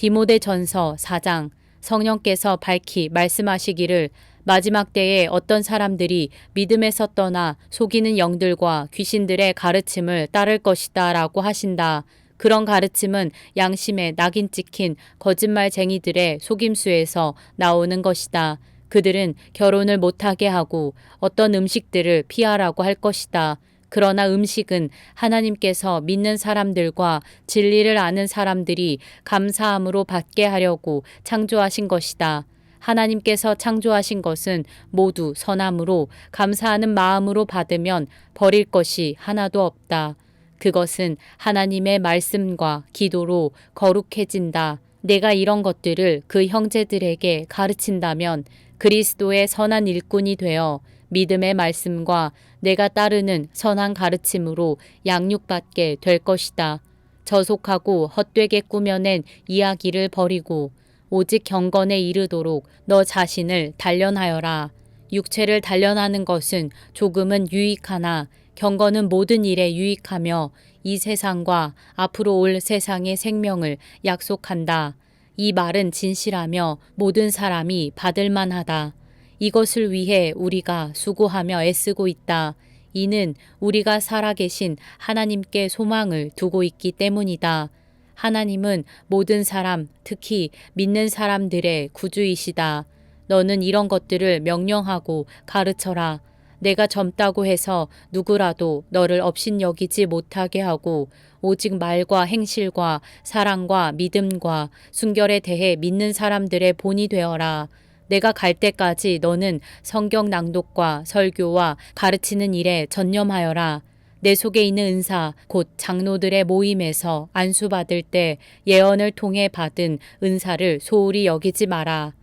디모데전서 4장. 성령께서 밝히 말씀하시기를 마지막 때에 어떤 사람들이 믿음에서 떠나 속이는 영들과 귀신들의 가르침을 따를 것이다 라고 하신다. 그런 가르침은 양심에 낙인 찍힌 거짓말쟁이들의 속임수에서 나오는 것이다. 그들은 결혼을 못하게 하고 어떤 음식들을 피하라고 할 것이다. 그러나 음식은 하나님께서 믿는 사람들과 진리를 아는 사람들이 감사함으로 받게 하려고 창조하신 것이다. 하나님께서 창조하신 것은 모두 선함으로 감사하는 마음으로 받으면 버릴 것이 하나도 없다. 그것은 하나님의 말씀과 기도로 거룩해진다. 내가 이런 것들을 그 형제들에게 가르친다면 그리스도의 선한 일꾼이 되어 믿음의 말씀과 내가 따르는 선한 가르침으로 양육받게 될 것이다. 저속하고 헛되게 꾸며낸 이야기를 버리고 오직 경건에 이르도록 너 자신을 단련하여라. 육체를 단련하는 것은 조금은 유익하나 경건은 모든 일에 유익하며 이 세상과 앞으로 올 세상의 생명을 약속한다. 이 말은 진실하며 모든 사람이 받을 만하다. 이것을 위해 우리가 수고하며 애쓰고 있다. 이는 우리가 살아계신 하나님께 소망을 두고 있기 때문이다. 하나님은 모든 사람, 특히 믿는 사람들의 구주이시다. 너는 이런 것들을 명령하고 가르쳐라. 내가 젊다고 해서 누구라도 너를 업신여기지 못하게 하고 오직 말과 행실과 사랑과 믿음과 순결에 대해 믿는 사람들의 본이 되어라. 내가 갈 때까지 너는 성경 낭독과 설교와 가르치는 일에 전념하여라. 내 속에 있는 은사 곧 장로들의 모임에서 안수받을 때 예언을 통해 받은 은사를 소홀히 여기지 마라.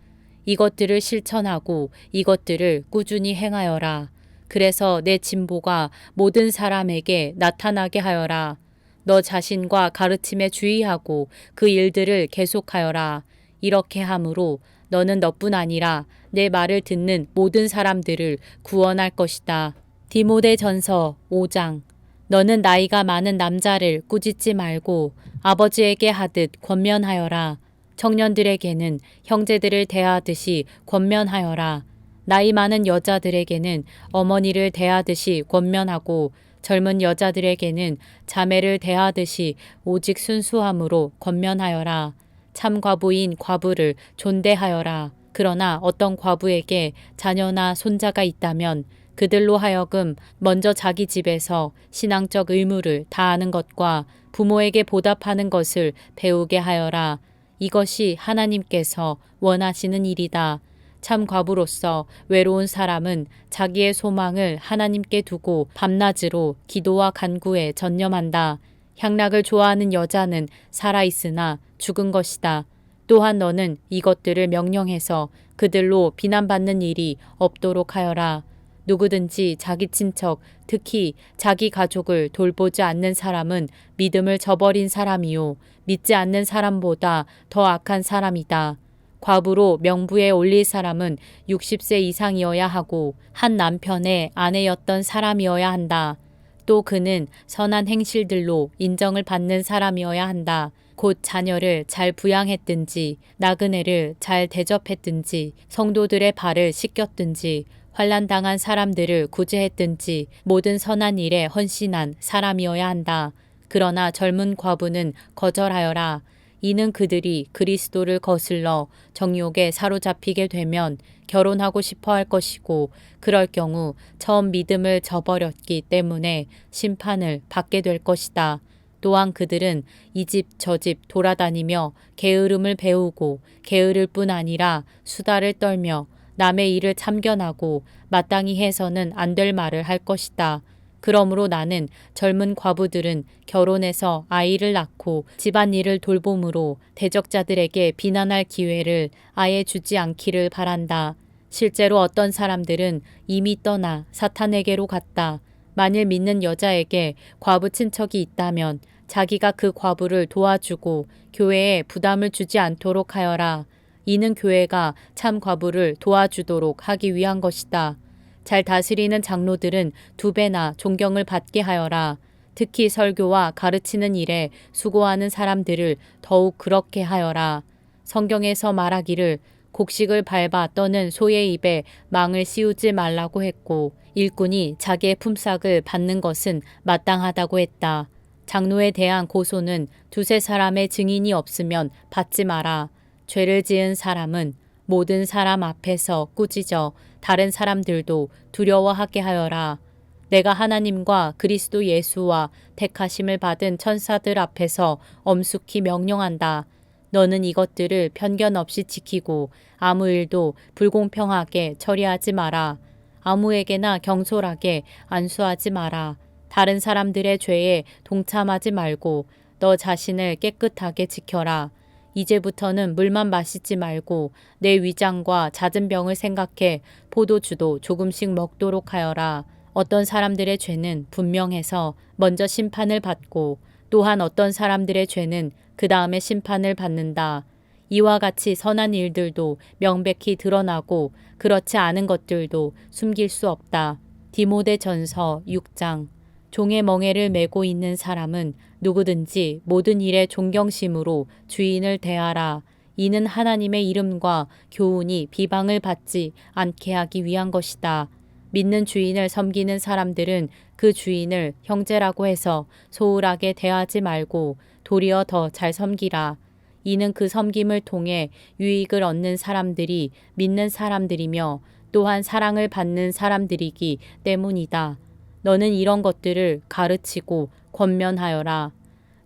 이것들을 실천하고 이것들을 꾸준히 행하여라. 그래서 내 진보가 모든 사람에게 나타나게 하여라. 너 자신과 가르침에 주의하고 그 일들을 계속하여라. 이렇게 함으로 너는 너뿐 아니라 내 말을 듣는 모든 사람들을 구원할 것이다. 디모데전서 5장. 너는 나이가 많은 남자를 꾸짖지 말고 아버지에게 하듯 권면하여라. 청년들에게는 형제들을 대하듯이 권면하여라. 나이 많은 여자들에게는 어머니를 대하듯이 권면하고 젊은 여자들에게는 자매를 대하듯이 오직 순수함으로 권면하여라. 참 과부인 과부를 존대하여라. 그러나 어떤 과부에게 자녀나 손자가 있다면 그들로 하여금 먼저 자기 집에서 신앙적 의무를 다하는 것과 부모에게 보답하는 것을 배우게 하여라. 이것이 하나님께서 원하시는 일이다. 참 과부로서 외로운 사람은 자기의 소망을 하나님께 두고 밤낮으로 기도와 간구에 전념한다. 향락을 좋아하는 여자는 살아있으나 죽은 것이다. 또한 너는 이것들을 명령해서 그들로 비난받는 일이 없도록 하여라. 누구든지 자기 친척, 특히 자기 가족을 돌보지 않는 사람은 믿음을 저버린 사람이요 믿지 않는 사람보다 더 악한 사람이다. 과부로 명부에 올릴 사람은 60세 이상이어야 하고 한 남편의 아내였던 사람이어야 한다. 또 그는 선한 행실들로 인정을 받는 사람이어야 한다. 곧 자녀를 잘 부양했든지 나그네를 잘 대접했든지 성도들의 발을 씻겼든지 환난당한 사람들을 구제했든지 모든 선한 일에 헌신한 사람이어야 한다. 그러나 젊은 과부는 거절하여라. 이는 그들이 그리스도를 거슬러 정욕에 사로잡히게 되면 결혼하고 싶어 할 것이고 그럴 경우 처음 믿음을 저버렸기 때문에 심판을 받게 될 것이다. 또한 그들은 이 집 저 집 돌아다니며 게으름을 배우고 게으를 뿐 아니라 수다를 떨며 남의 일을 참견하고 마땅히 해서는 안 될 말을 할 것이다. 그러므로 나는 젊은 과부들은 결혼해서 아이를 낳고 집안일을 돌봄으로 대적자들에게 비난할 기회를 아예 주지 않기를 바란다. 실제로 어떤 사람들은 이미 떠나 사탄에게로 갔다. 만일 믿는 여자에게 과부 친척이 있다면 자기가 그 과부를 도와주고 교회에 부담을 주지 않도록 하여라. 이는 교회가 참 과부를 도와주도록 하기 위한 것이다. 잘 다스리는 장로들은 2배나 존경을 받게 하여라. 특히 설교와 가르치는 일에 수고하는 사람들을 더욱 그렇게 하여라. 성경에서 말하기를 곡식을 밟아 떠는 소의 입에 망을 씌우지 말라고 했고 일꾼이 자기의 품삯을 받는 것은 마땅하다고 했다. 장로에 대한 고소는 두세 사람의 증인이 없으면 받지 마라. 죄를 지은 사람은 모든 사람 앞에서 꾸짖어 다른 사람들도 두려워하게 하여라. 내가 하나님과 그리스도 예수와 택하심을 받은 천사들 앞에서 엄숙히 명령한다. 너는 이것들을 편견 없이 지키고 아무 일도 불공평하게 처리하지 마라. 아무에게나 경솔하게 안수하지 마라. 다른 사람들의 죄에 동참하지 말고 너 자신을 깨끗하게 지켜라. 이제부터는 물만 마시지 말고 내 위장과 잦은 병을 생각해 포도주도 조금씩 먹도록 하여라. 어떤 사람들의 죄는 분명해서 먼저 심판을 받고 또한 어떤 사람들의 죄는 그 다음에 심판을 받는다. 이와 같이 선한 일들도 명백히 드러나고 그렇지 않은 것들도 숨길 수 없다. 디모데전서 6장. 종의 멍에를 메고 있는 사람은 누구든지 모든 일에 존경심으로 주인을 대하라. 이는 하나님의 이름과 교훈이 비방을 받지 않게 하기 위한 것이다. 믿는 주인을 섬기는 사람들은 그 주인을 형제라고 해서 소홀하게 대하지 말고 도리어 더 잘 섬기라. 이는 그 섬김을 통해 유익을 얻는 사람들이 믿는 사람들이며 또한 사랑을 받는 사람들이기 때문이다. 너는 이런 것들을 가르치고 권면하여라.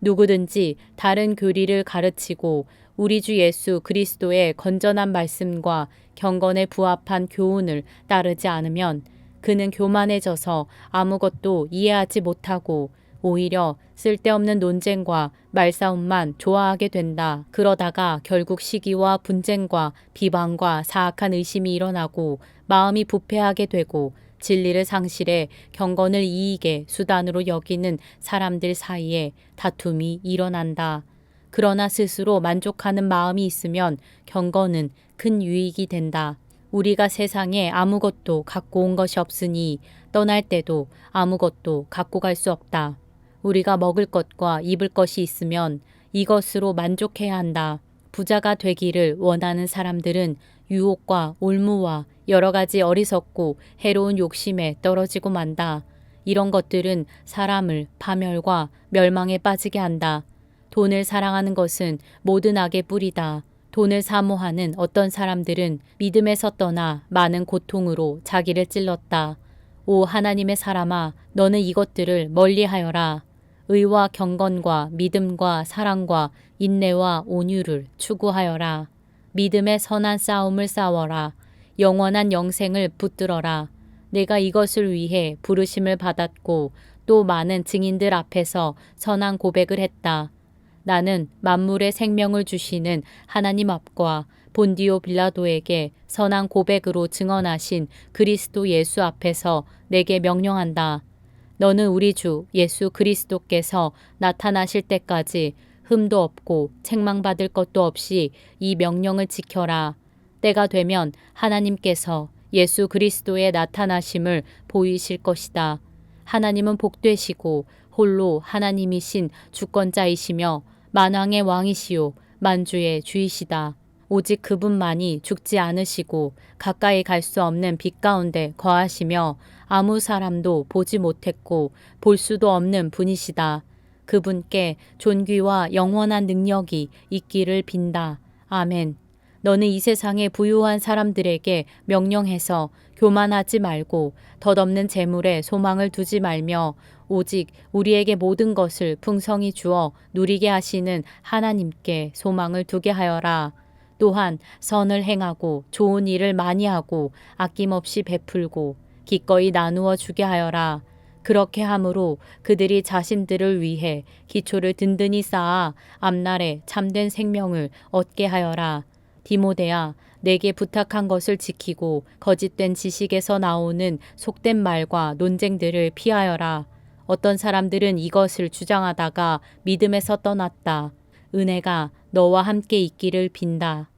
누구든지 다른 교리를 가르치고 우리 주 예수 그리스도의 건전한 말씀과 경건에 부합한 교훈을 따르지 않으면 그는 교만해져서 아무것도 이해하지 못하고 오히려 쓸데없는 논쟁과 말싸움만 좋아하게 된다. 그러다가 결국 시기와 분쟁과 비방과 사악한 의심이 일어나고 마음이 부패하게 되고 진리를 상실해 경건을 이익의 수단으로 여기는 사람들 사이에 다툼이 일어난다. 그러나 스스로 만족하는 마음이 있으면 경건은 큰 유익이 된다. 우리가 세상에 아무것도 갖고 온 것이 없으니 떠날 때도 아무것도 갖고 갈 수 없다. 우리가 먹을 것과 입을 것이 있으면 이것으로 만족해야 한다. 부자가 되기를 원하는 사람들은 유혹과 올무와 여러 가지 어리석고 해로운 욕심에 떨어지고 만다. 이런 것들은 사람을 파멸과 멸망에 빠지게 한다. 돈을 사랑하는 것은 모든 악의 뿌리다. 돈을 사모하는 어떤 사람들은 믿음에서 떠나 많은 고통으로 자기를 찔렀다. 오 하나님의 사람아, 너는 이것들을 멀리하여라. 의와 경건과 믿음과 사랑과 인내와 온유를 추구하여라. 믿음의 선한 싸움을 싸워라. 영원한 영생을 붙들어라. 내가 이것을 위해 부르심을 받았고 또 많은 증인들 앞에서 선한 고백을 했다. 나는 만물의 생명을 주시는 하나님 앞과 본디오 빌라도에게 선한 고백으로 증언하신 그리스도 예수 앞에서 내게 명령한다. 너는 우리 주 예수 그리스도께서 나타나실 때까지 흠도 없고 책망받을 것도 없이 이 명령을 지켜라. 때가 되면 하나님께서 예수 그리스도의 나타나심을 보이실 것이다. 하나님은 복되시고 홀로 하나님이신 주권자이시며 만왕의 왕이시요 만주의 주이시다. 오직 그분만이 죽지 않으시고 가까이 갈 수 없는 빛 가운데 거하시며 아무 사람도 보지 못했고 볼 수도 없는 분이시다. 그분께 존귀와 영원한 능력이 있기를 빈다. 아멘. 너는 이 세상의 부유한 사람들에게 명령해서 교만하지 말고 덧없는 재물에 소망을 두지 말며 오직 우리에게 모든 것을 풍성히 주어 누리게 하시는 하나님께 소망을 두게 하여라. 또한 선을 행하고 좋은 일을 많이 하고 아낌없이 베풀고 기꺼이 나누어 주게 하여라. 그렇게 함으로 그들이 자신들을 위해 기초를 든든히 쌓아 앞날에 참된 생명을 얻게 하여라. 디모데야, 내게 부탁한 것을 지키고 거짓된 지식에서 나오는 속된 말과 논쟁들을 피하여라. 어떤 사람들은 이것을 주장하다가 믿음에서 떠났다. 은혜가 너와 함께 있기를 빈다.